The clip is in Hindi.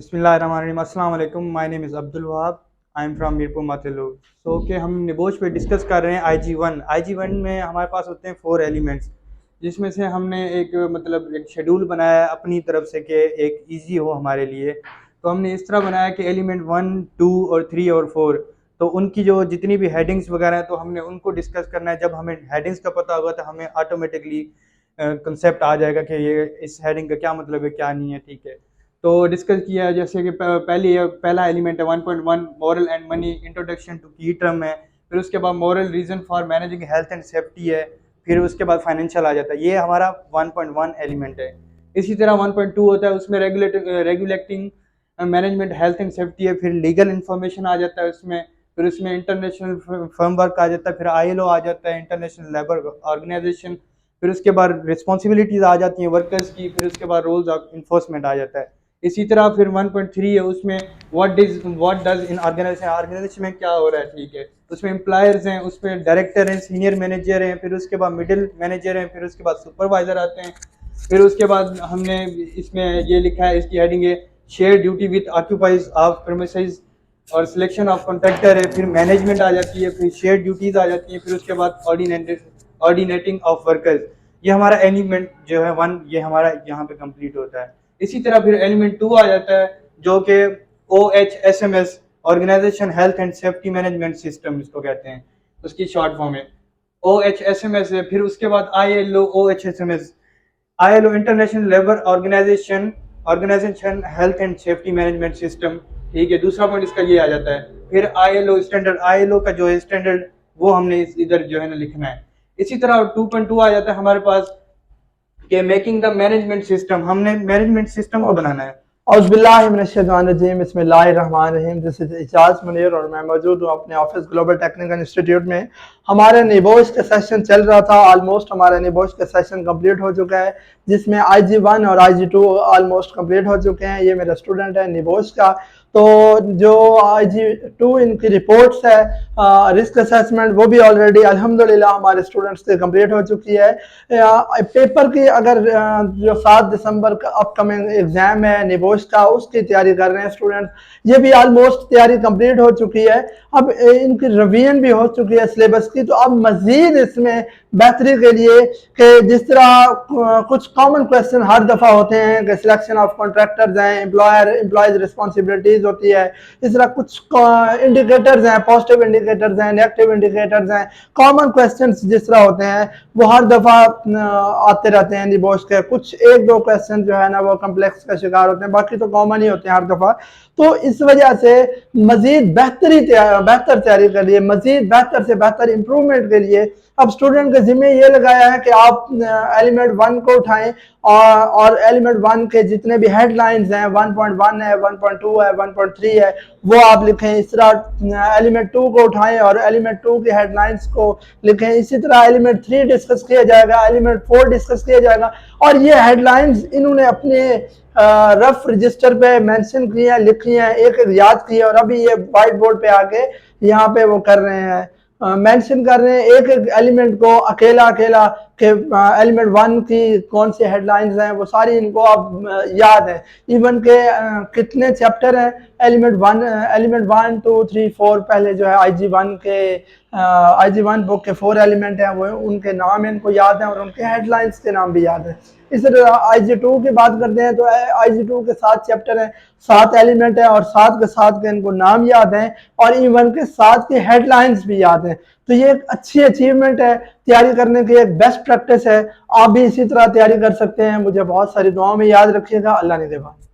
बिस्मिल्लाहिर्रहमानिर्रहीम। अस्सलाम वालेकुम। My name is Abdul Wahab. I am from Mirpur Mathelo. So कि हम निबोश पे डिस्कस कर रहे हैं IG1 में हमारे पास होते हैं 4 एलिमेंट्स, जिसमें से हमने एक शेड्यूल बनाया है अपनी तरफ से कि एक इजी हो हमारे लिए। तो हमने इस तरह बनाया कि एलिमेंट 1, 2 और 3 और 4, तो उनकी जो जितनी भी हेडिंग्स वगैरह हैं तो हमने उनको डिस्कस करना है। जब हमें हेडिंग्स का पता होगा तो हमें ऑटोमेटिकली कंसेप्ट आ जाएगा कि ये इस हेडिंग का क्या मतलब है, क्या नहीं है। ठीक है, तो डिस्कस किया है जैसे कि पहला एलिमेंट है 1.1 moral and money, introduction to key term है। फिर उसके बाद moral reason for managing health and safety है। फिर उसके बाद फाइनेंशियल आ जाता है। ये हमारा 1.1 एलिमेंट है। इसी तरह 1.2 होता है, उसमें regulating management health and safety है। फिर लीगल इन्फॉर्मेशन आ जाता है उसमें। फिर उसमें इंटरनेशनल फ्रेमवर्क आ जाता है। फिर ILO आ जाता है, इंटरनेशनल लेबर ऑर्गेनाइजेशन। फिर उसके बाद रिस्पॉन्सिबिलिटीज आ जाती हैं वर्कर्स की। फिर उसके बाद रूल्स ऑफ इन्फोर्समेंट आ जाता है। इसी तरह फिर 1.3 है, उसमें व्हाट डज इन ऑर्गेनाइजेशन में क्या हो रहा है। ठीक है, उसमें एम्प्लॉयर्स हैं, उसमें डायरेक्टर हैं, सीनियर मैनेजर हैं, फिर उसके बाद मिडिल मैनेजर हैं, फिर उसके बाद सुपरवाइजर आते हैं। फिर उसके बाद हमने इसमें ये लिखा है, इसकी हेडिंग है share duty with occupies of premises, और सिलेक्शन ऑफ कॉन्ट्रैक्टर है। फिर मैनेजमेंट आ जाती है, फिर शेयर ड्यूटीज आ जाती हैं। फिर उसके बाद ऑर्डिनेटिंग ऑफ वर्कर्स। ये हमारा एलिमेंट जो है 1, ये हमारा यहाँ पे कंप्लीट होता है। इसी तरह फिर एलिमेंट 2 आ जाता है, जो कि OHSMS, organisation health and safety management system इसको कहते हैं, उसकी शॉर्ट फॉर्म है OHSMS है। फिर उसके बाद ILO OHSMS, ILO international labour organisation health and safety management system. ठीक है, दूसरा पॉइंट इसका ये आ जाता है। फिर ILO स्टैंडर्ड, ILO का जो है स्टैंडर्ड, वो हमने इधर जो है ना लिखना है। इसी तरह 2.2 आ जाता है हमारे पास कि मेकिंग द मैनेजमेंट सिस्टम, हमने मैनेजमेंट सिस्टम को बनाना है। बिस्मिल्लाहिर्रहमानिर्रहीम। दिस इज इजाज मुनीर और मैं मौजूद हूँ अपने ऑफिस ग्लोबल टेक्निकल इंस्टीट्यूट में। हमारे निबोश का सेशन चल रहा था। ऑलमोस्ट हमारा निबोश का सेशन कंप्लीट हो चुका है, जिसमें IG1 और IG2 ऑलमोस्ट कंप्लीट हो चुके हैं। ये मेरा स्टूडेंट है निबोश का। तो जो IG2 इनकी रिपोर्ट्स है, रिस्क असेसमेंट, वो भी ऑलरेडी अल्हम्दुलिल्लाह हमारे स्टूडेंट्स से कंप्लीट हो चुकी है। पेपर की अगर जो 7 दिसंबर का अपकमिंग एग्जाम है निबोश का, उसकी तैयारी कर रहे हैं स्टूडेंट्स। ये भी ऑलमोस्ट तैयारी कंप्लीट हो चुकी है। अब इनकी रिवीजन भी हो चुकी है सिलेबस की। तो अब मजीद इसमें बेहतरी के लिए कि जिस तरह कुछ कॉमन क्वेश्चन हर दफ़ा होते हैं कि सिलेक्शन ऑफ कॉन्ट्रैक्टर्स हैं, एम्प्लॉयज रिस्पॉन्सिबिलिटीज होती है, इस तरह कुछ इंडिकेटर्स हैं, पॉजिटिव इंडिकेटर्स हैं, नेगेटिव इंडिकेटर्स हैं। कॉमन क्वेश्चंस जिस तरह होते हैं वो हर दफ़ा आते रहते हैं निबोश के। कुछ 1-2 क्वेश्चन जो है ना वो कम्प्लेक्स का शिकार होते हैं, बाकी तो कॉमन ही होते हैं हर दफ़ा। तो इस वजह से मजीद बेहतर तैयारी के लिए, मजीद बेहतर से बेहतर इम्प्रूवमेंट के लिए अब स्टूडेंट के जिम्मे ये लगाया है कि आप एलिमेंट 1 को उठाएं और एलिमेंट 1 के जितने भी हेडलाइंस हैं, 1.1 है, 1.2 है, 1.3 है, वो आप लिखें। इस तरह एलिमेंट 2 को उठाएं और एलिमेंट 2 की हेडलाइंस को लिखें। इसी तरह एलिमेंट 3 डिस्कस किया जाएगा, एलिमेंट 4 डिस्कस किया जाएगा। और ये हेडलाइंस इन्होंने अपने रफ रजिस्टर पे मेंशन की है, लिखी है, एक एक याद की है, और अभी ये व्हाइट बोर्ड पे आके यहाँ पे वो कर रहे हैं, मेंशन कर रहे हैं एक एक एलिमेंट को अकेला अकेला के एलिमेंट 1 की कौन सी हेडलाइंस हैं वो सारी इनको अब याद है। इवन के कितने चैप्टर हैं एलिमेंट 1, 2, 3, 4, पहले जो है IG1 बुक के 4 एलिमेंट हैं, वो उनके नाम इनको याद हैं और उनके हेडलाइंस के नाम भी याद हैं। इस तरह IG2 की बात करते हैं तो IG2 के 7 चैप्टर हैं, 7 एलिमेंट है, और 7 के 7 के इनको नाम याद हैं, और इवन के 7 के हेडलाइंस भी याद हैं। तो ये एक अच्छी अचीवमेंट है, तैयारी करने की एक बेस्ट प्रैक्टिस है। आप भी इसी तरह तैयारी कर सकते हैं। मुझे बहुत सारी दुआओं में याद रखिएगा। अल्लाह निगहबान।